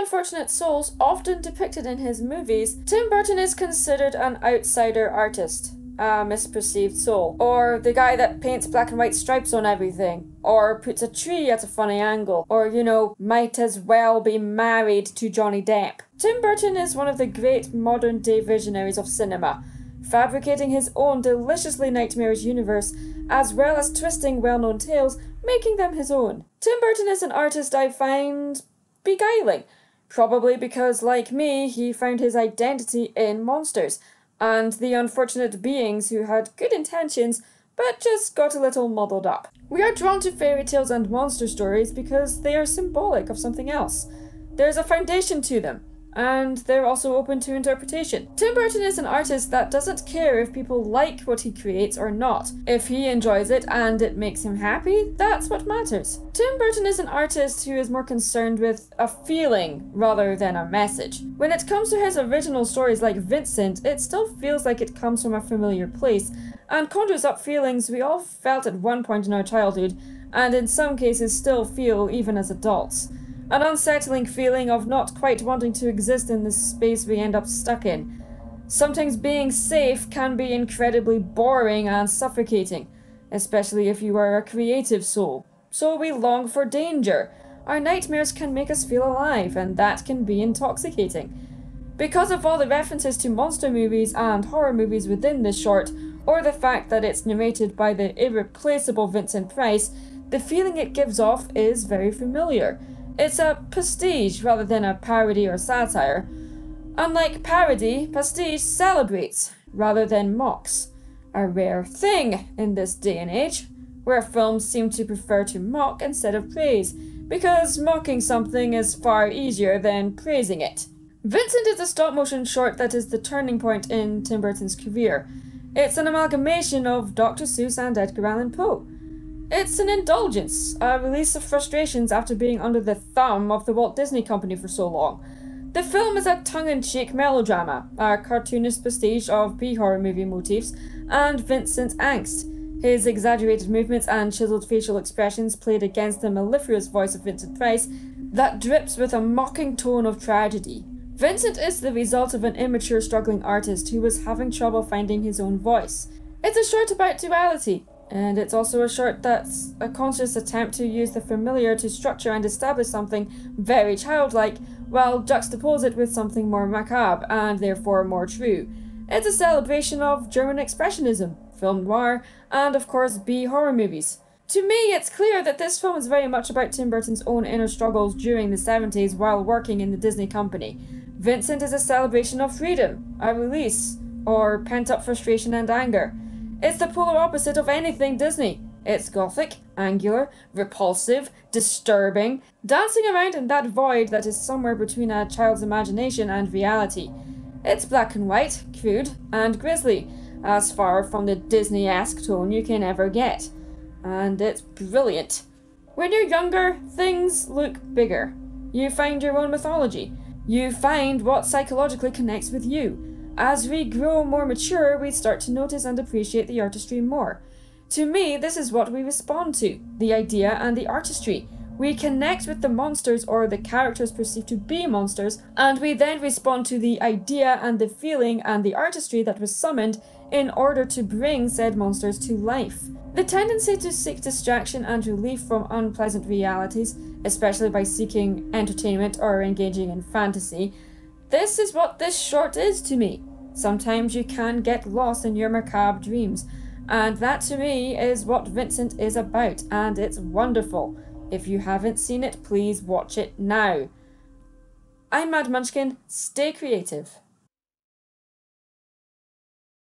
unfortunate souls often depicted in his movies, Tim Burton is considered an outsider artist, a misperceived soul, or the guy that paints black and white stripes on everything, or puts a tree at a funny angle, or, you know, might as well be married to Johnny Depp. Tim Burton is one of the great modern-day visionaries of cinema, fabricating his own deliciously nightmarish universe, as well as twisting well-known tales, making them his own. Tim Burton is an artist I find beguiling, probably because, like me, he found his identity in monsters, and the unfortunate beings who had good intentions but just got a little muddled up. We are drawn to fairy tales and monster stories because they are symbolic of something else. There's a foundation to them, and they're also open to interpretation. Tim Burton is an artist that doesn't care if people like what he creates or not. If he enjoys it and it makes him happy, that's what matters. Tim Burton is an artist who is more concerned with a feeling rather than a message. When it comes to his original stories like Vincent, it still feels like it comes from a familiar place and conjures up feelings we all felt at one point in our childhood, and in some cases still feel even as adults. An unsettling feeling of not quite wanting to exist in the space we end up stuck in. Sometimes being safe can be incredibly boring and suffocating, especially if you are a creative soul. So we long for danger. Our nightmares can make us feel alive, and that can be intoxicating. Because of all the references to monster movies and horror movies within this short, or the fact that it's narrated by the irreplaceable Vincent Price, the feeling it gives off is very familiar. It's a pastiche rather than a parody or satire. Unlike parody, pastiche celebrates rather than mocks. A rare thing in this day and age, where films seem to prefer to mock instead of praise, because mocking something is far easier than praising it. Vincent is a stop-motion short that is the turning point in Tim Burton's career. It's an amalgamation of Dr. Seuss and Edgar Allan Poe. It's an indulgence, a release of frustrations after being under the thumb of the Walt Disney Company for so long. The film is a tongue-in-cheek melodrama, a cartoonist pastiche of B-horror movie motifs, and Vincent's angst. His exaggerated movements and chiseled facial expressions played against the mellifluous voice of Vincent Price that drips with a mocking tone of tragedy. Vincent is the result of an immature, struggling artist who was having trouble finding his own voice. It's a short about duality, and it's also a short that's a conscious attempt to use the familiar to structure and establish something very childlike, while juxtapose it with something more macabre, and therefore more true. It's a celebration of German expressionism, film noir, and of course B-horror movies. To me, it's clear that this film is very much about Tim Burton's own inner struggles during the 70s while working in the Disney Company. Vincent is a celebration of freedom, a release, or pent-up frustration and anger. It's the polar opposite of anything Disney. It's gothic, angular, repulsive, disturbing, dancing around in that void that is somewhere between a child's imagination and reality. It's black and white, crude, and grisly, as far from the Disney-esque tone you can ever get. And it's brilliant. When you're younger, things look bigger. You find your own mythology. You find what psychologically connects with you. As we grow more mature, we start to notice and appreciate the artistry more. To me, this is what we respond to, the idea and the artistry. We connect with the monsters or the characters perceived to be monsters, and we then respond to the idea and the feeling and the artistry that was summoned in order to bring said monsters to life. The tendency to seek distraction and relief from unpleasant realities, especially by seeking entertainment or engaging in fantasy, this is what this short is to me. Sometimes you can get lost in your macabre dreams, and that to me is what Vincent is about, and it's wonderful. If you haven't seen it, please watch it now. I'm Mad Munchkin, stay creative.